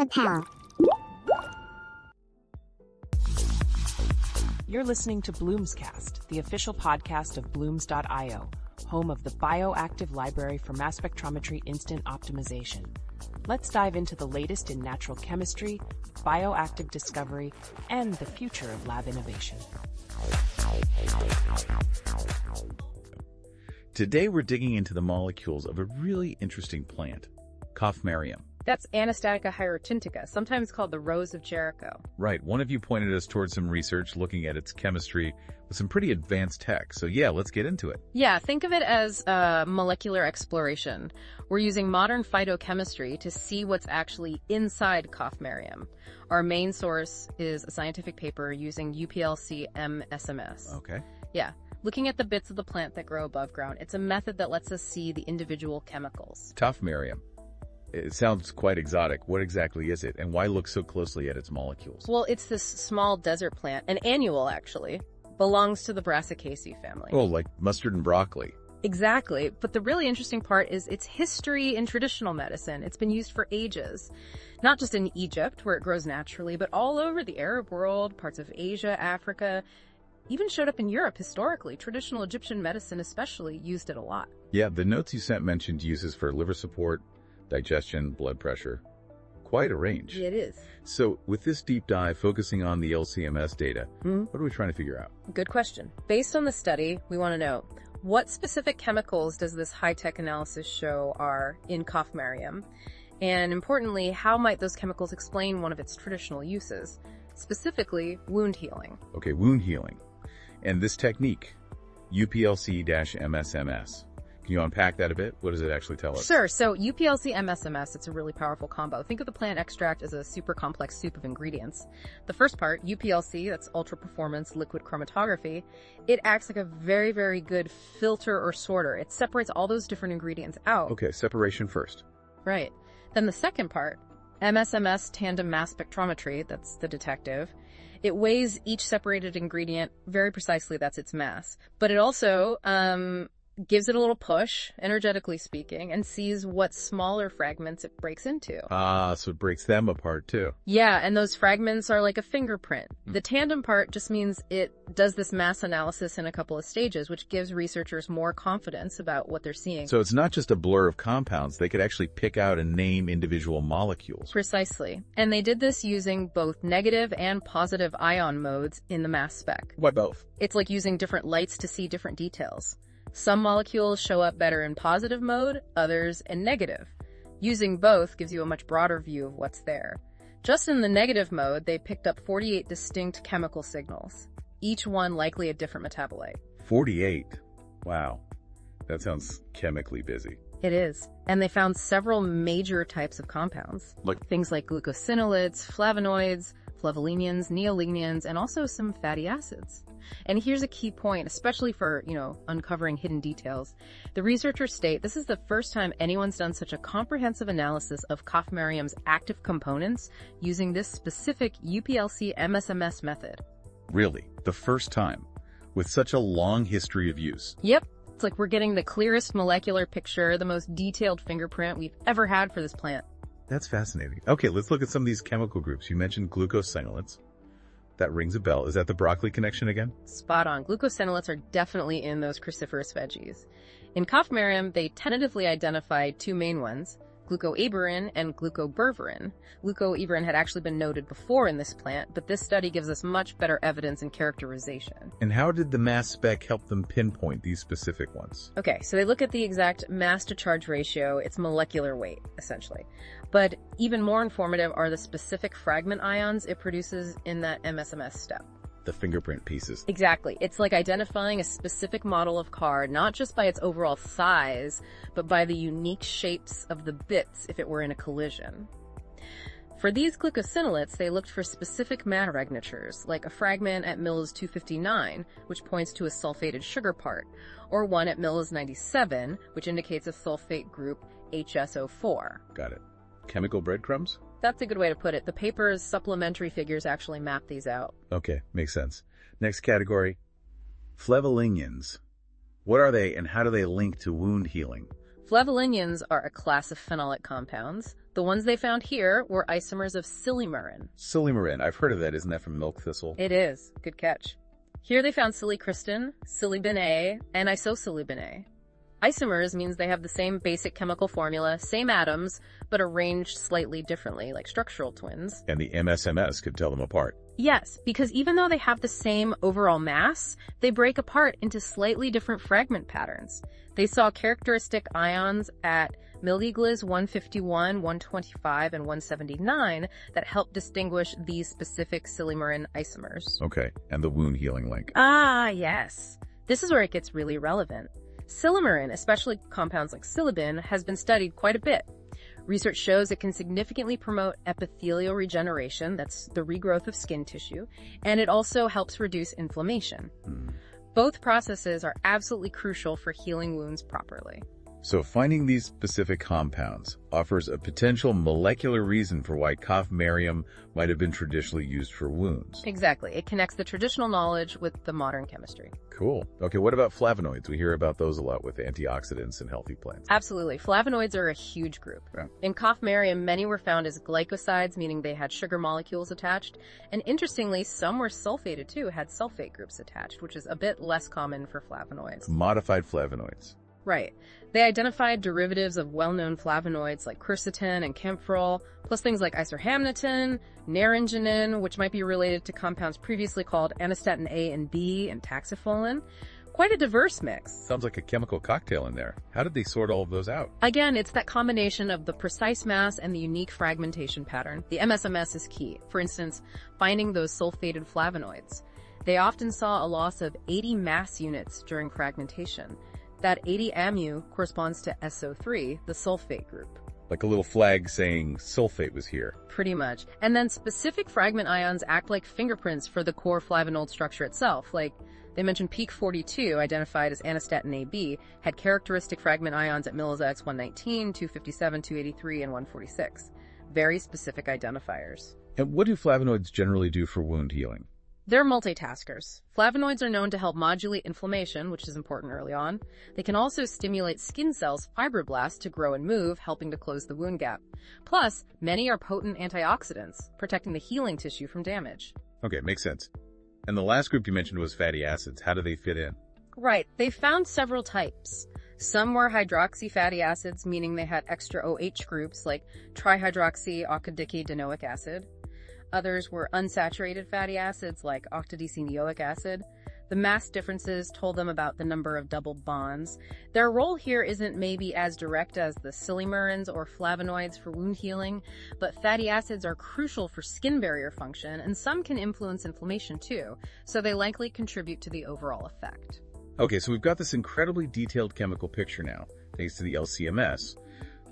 PharmaPal. You're listening to Bloomscast, the official podcast of Blooms.io, home of the bioactive library for mass spectrometry instant optimization. Let's dive into the latest in natural chemistry, bioactive discovery, and the future of lab innovation. Today we're digging into the molecules of a really interesting plant, Kaff Maryam. That's Anastatica hierochuntica, sometimes called the Rose of Jericho. Right, one of you pointed us towards some research looking at its chemistry with some pretty advanced tech. So yeah, let's get into it. Yeah, think of it as molecular exploration. We're using modern phytochemistry to see what's actually inside Kaff Maryam. Our main source is a scientific paper using UPLC MSMS. Okay. Yeah. Looking at the bits of the plant that grow above ground, it's a method that lets us see the individual chemicals. Kaff Maryam. It sounds quite exotic. What exactly is it, and why look so closely at its molecules? Well, it's this small desert plant, an annual actually, belongs to the Brassicaceae family. Oh, like mustard and broccoli. Exactly, but the really interesting part is its history in traditional medicine. It's been used for ages, not just in Egypt, where it grows naturally, but all over the Arab world, parts of Asia, Africa, even showed up in Europe historically. Traditional Egyptian medicine especially used it a lot. Yeah, the notes you sent mentioned uses for liver support, digestion, blood pressure. Quite a range. It is. So with this deep dive focusing on the LCMS data, what are we trying to figure out? Good question. Based on the study, we want to know, what specific chemicals does this high-tech analysis show are in Kaff Maryam? And importantly, how might those chemicals explain one of its traditional uses, specifically wound healing? Okay, wound healing. And this technique, UPLC-MSMS. Can you unpack that a bit? What does it actually tell us? Sure. So UPLC-MSMS, it's a really powerful combo. Think of the plant extract as a super complex soup of ingredients. The first part, UPLC, that's ultra performance liquid chromatography, it acts like a very, very good filter or sorter. It separates all those different ingredients out. Okay, separation first. Right. Then the second part, MSMS tandem mass spectrometry, that's the detective. It weighs each separated ingredient very precisely, that's its mass. But it also gives it a little push, energetically speaking, and sees what smaller fragments it breaks into. So it breaks them apart too. Yeah, and those fragments are like a fingerprint. The tandem part just means it does this mass analysis in a couple of stages, which gives researchers more confidence about what they're seeing. So it's not just a blur of compounds. They could actually pick out and name individual molecules. Precisely. And they did this using both negative and positive ion modes in the mass spec. Why both? It's like using different lights to see different details. Some molecules show up better in positive mode, others in negative. Using both gives you a much broader view of what's there. Just in the negative mode, they picked up 48 distinct chemical signals, each one likely a different metabolite. 48? Wow. That sounds chemically busy. It is. And they found several major types of compounds. Like things like glucosinolates, flavonoids, flavulenions, neolignans, and also some fatty acids. And here's a key point, especially for, uncovering hidden details. The researchers state this is the first time anyone's done such a comprehensive analysis of Kaff Maryam's active components using this specific UPLC-MSMS method. Really? The first time? With such a long history of use? Yep. It's like we're getting the clearest molecular picture, the most detailed fingerprint we've ever had for this plant. That's fascinating. Okay, let's look at some of these chemical groups. You mentioned glucosinolates. That rings a bell. Is that the broccoli connection again? Spot on. Glucosinolates are definitely in those cruciferous veggies. In Kaff Maryam, they tentatively identified two main ones, glucoaberrin and glucoberberin. Glucoaberrin had actually been noted before in this plant, but this study gives us much better evidence and characterization. And how did the mass spec help them pinpoint these specific ones? Okay, so they look at the exact mass to charge ratio, its molecular weight, essentially. But even more informative are the specific fragment ions it produces in that MSMS step. The fingerprint pieces. Exactly. It's like identifying a specific model of car, not just by its overall size, but by the unique shapes of the bits if it were in a collision. For these glucosinolates, they looked for specific matter-signatures, like a fragment at Mills 259, which points to a sulfated sugar part, or one at Mills 97, which indicates a sulfate group HSO4. Got it. Chemical breadcrumbs? That's a good way to put it. The paper's supplementary figures actually map these out. Okay, makes sense. Next category, flavulenions. What are they and how do they link to wound healing? Flavulinions are a class of phenolic compounds. The ones they found here were isomers of silymarin. Silymarin, I've heard of that. Isn't that from milk thistle? It is. Good catch. Here they found silicristin, silibin A, and isosilibin A. Isomers means they have the same basic chemical formula, same atoms, but arranged slightly differently, like structural twins. And the MSMS could tell them apart. Yes, because even though they have the same overall mass, they break apart into slightly different fragment patterns. They saw characteristic ions at milliglis 151, 125, and 179 that help distinguish these specific silymarin isomers. Okay, and the wound healing link. Ah, yes. This is where it gets really relevant. Silymarin, especially compounds like silibin, has been studied quite a bit. Research shows it can significantly promote epithelial regeneration, that's the regrowth of skin tissue, and it also helps reduce inflammation. Both processes are absolutely crucial for healing wounds properly. So finding these specific compounds offers a potential molecular reason for why Kaff Maryam might have been traditionally used for wounds. Exactly. It connects the traditional knowledge with the modern chemistry. Cool. Okay, what about flavonoids? We hear about those a lot with antioxidants and healthy plants. Absolutely. Flavonoids are a huge group. Yeah. In Kaff Maryam, many were found as glycosides, meaning they had sugar molecules attached. And interestingly, some were sulfated too, had sulfate groups attached, which is a bit less common for flavonoids. Modified flavonoids. Right. They identified derivatives of well-known flavonoids like quercetin and camphorol, plus things like isohamnitin, naringenin, which might be related to compounds previously called Anastatin A and B, and taxifolin. Quite a diverse mix. Sounds like a chemical cocktail in there. How did they sort all of those out? Again, it's that combination of the precise mass and the unique fragmentation pattern. The MSMS is key. For instance, finding those sulfated flavonoids. They often saw a loss of 80 mass units during fragmentation. That 80 AMU corresponds to SO3, the sulfate group. Like a little flag saying sulfate was here. Pretty much. And then specific fragment ions act like fingerprints for the core flavonoid structure itself. Like they mentioned peak 42, identified as Anastatin AB, had characteristic fragment ions at millis 119, 257, 283, and 146. Very specific identifiers. And what do flavonoids generally do for wound healing? They're multitaskers. Flavonoids are known to help modulate inflammation, which is important early on. They can also stimulate skin cells, fibroblasts, to grow and move, helping to close the wound gap. Plus, many are potent antioxidants, protecting the healing tissue from damage. Okay, makes sense. And the last group you mentioned was fatty acids. How do they fit in? Right. They found several types. Some were hydroxy fatty acids, meaning they had extra OH groups like trihydroxyoctadecanoic acid. Others were unsaturated fatty acids like octadecanoic acid. The mass differences told them about the number of double bonds. Their role here isn't maybe as direct as the silymarins or flavonoids for wound healing, but fatty acids are crucial for skin barrier function, and some can influence inflammation too, so they likely contribute to the overall effect. Okay, so we've got this incredibly detailed chemical picture now, thanks to the LCMS.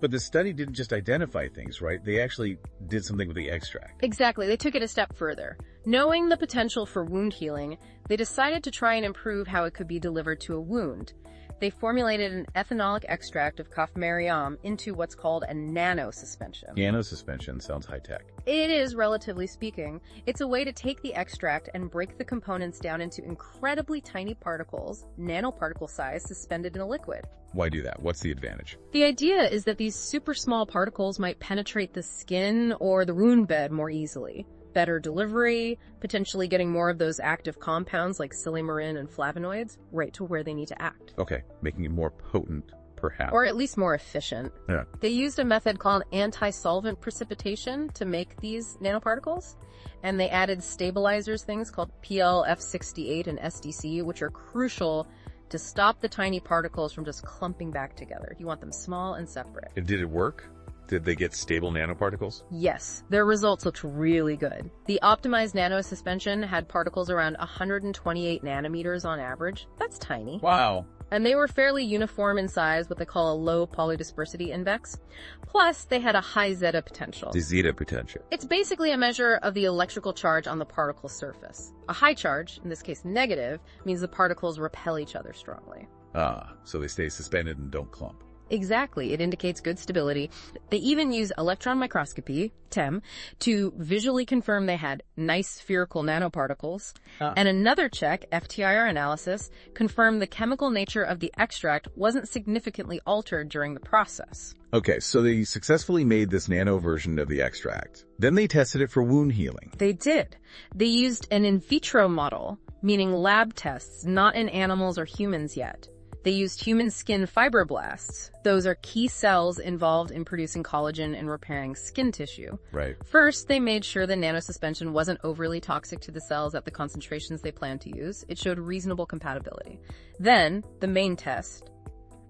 But the study didn't just identify things, right? They actually did something with the extract. Exactly. They took it a step further. Knowing the potential for wound healing, they decided to try and improve how it could be delivered to a wound. They formulated an ethanolic extract of Kaff Maryam into what's called a nanosuspension. Nanosuspension sounds high-tech. It is, relatively speaking. It's a way to take the extract and break the components down into incredibly tiny particles, nanoparticle size, suspended in a liquid. Why do that? What's the advantage? The idea is that these super small particles might penetrate the skin or the wound bed more easily. Better delivery, potentially getting more of those active compounds like silymarin and flavonoids right to where they need to act. Okay, making it more potent, perhaps. Or at least more efficient. Yeah. They used a method called anti-solvent precipitation to make these nanoparticles, and they added stabilizers, things called PLF68 and SDC, which are crucial to stop the tiny particles from just clumping back together. You want them small and separate. And did it work? Did they get stable nanoparticles? Yes, their results looked really good. The optimized nanosuspension had particles around 128 nanometers on average. That's tiny. Wow. And they were fairly uniform in size, what they call a low polydispersity index. Plus, they had a high zeta potential. The zeta potential. It's basically a measure of the electrical charge on the particle surface. A high charge, in this case negative, means the particles repel each other strongly. Ah, so they stay suspended and don't clump. Exactly. It indicates good stability. They even use electron microscopy, TEM, to visually confirm they had nice spherical nanoparticles. And another check, FTIR analysis, confirmed the chemical nature of the extract wasn't significantly altered during the process. Okay, so they successfully made this nano version of the extract. Then they tested it for wound healing. They did. They used an in vitro model, meaning lab tests, not in animals or humans yet. They used human skin fibroblasts. Those are key cells involved in producing collagen and repairing skin tissue. Right. First, they made sure the nanosuspension wasn't overly toxic to the cells at the concentrations they planned to use. It showed reasonable compatibility. Then, the main test,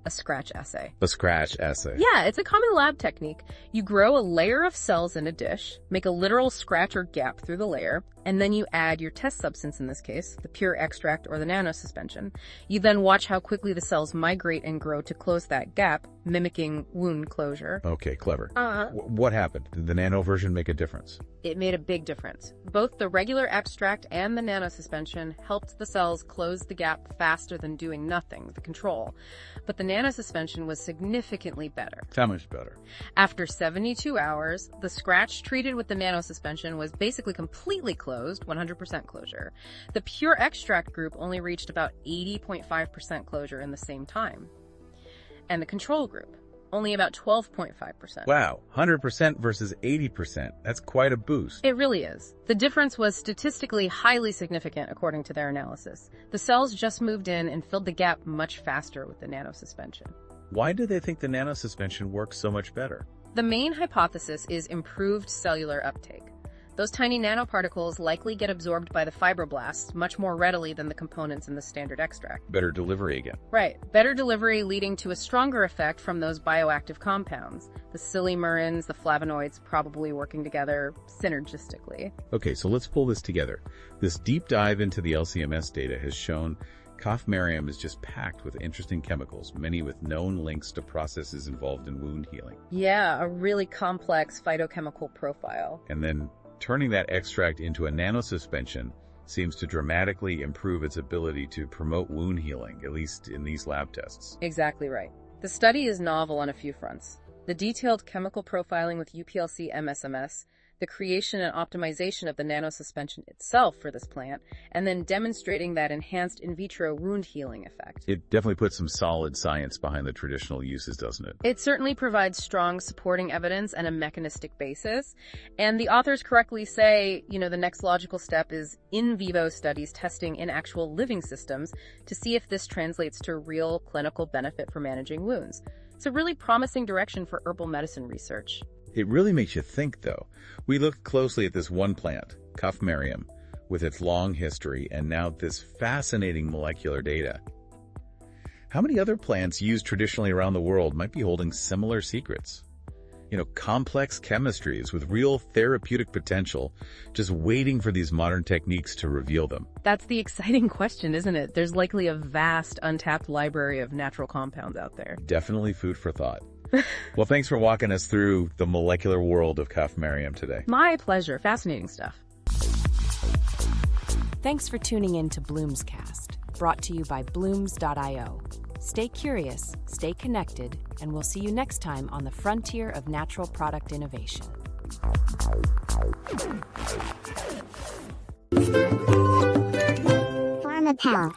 a scratch assay. A scratch assay. Yeah, it's a common lab technique. You grow a layer of cells in a dish, make a literal scratch or gap through the layer, and then you add your test substance, in this case, the pure extract or the nanosuspension. You then watch how quickly the cells migrate and grow to close that gap, mimicking wound closure. Okay, clever. What happened? Did the nano version make a difference? It made a big difference. Both the regular extract and the nanosuspension helped the cells close the gap faster than doing nothing with the control. But the nanosuspension was significantly better. How much better? After 72 hours, the scratch treated with the nanosuspension was basically completely closed, 100% closure. The pure extract group only reached about 80.5% closure in the same time. And the control group, only about 12.5%. Wow, 100% versus 80%. That's quite a boost. It really is. The difference was statistically highly significant according to their analysis. The cells just moved in and filled the gap much faster with the nanosuspension. Why do they think the nanosuspension works so much better? The main hypothesis is improved cellular uptake. Those tiny nanoparticles likely get absorbed by the fibroblasts much more readily than the components in the standard extract. Better delivery again. Right. Better delivery leading to a stronger effect from those bioactive compounds. The silymarins, the flavonoids probably working together synergistically. Okay, so let's pull this together. This deep dive into the LCMS data has shown Kaff Maryam is just packed with interesting chemicals, many with known links to processes involved in wound healing. Yeah, a really complex phytochemical profile. And then turning that extract into a nanosuspension seems to dramatically improve its ability to promote wound healing, at least in these lab tests. Exactly right. The study is novel on a few fronts. The detailed chemical profiling with UPLC MSMS, the creation and optimization of the nanosuspension itself for this plant, and then demonstrating that enhanced in vitro wound healing effect. It definitely puts some solid science behind the traditional uses, doesn't it? It certainly provides strong supporting evidence and a mechanistic basis. And the authors correctly say, the next logical step is in vivo studies testing in actual living systems to see if this translates to real clinical benefit for managing wounds. It's a really promising direction for herbal medicine research. It really makes you think, though. We looked closely at this one plant, Kaff Maryam, with its long history and now this fascinating molecular data. How many other plants used traditionally around the world might be holding similar secrets? Complex chemistries with real therapeutic potential, just waiting for these modern techniques to reveal them. That's the exciting question, isn't it? There's likely a vast, untapped library of natural compounds out there. Definitely food for thought. Well, thanks for walking us through the molecular world of Kaff Maryam today. My pleasure. Fascinating stuff. Thanks for tuning in to Bloom's Cast, brought to you by Blooms.io. Stay curious, stay connected, and we'll see you next time on the frontier of natural product innovation. PharmaPal.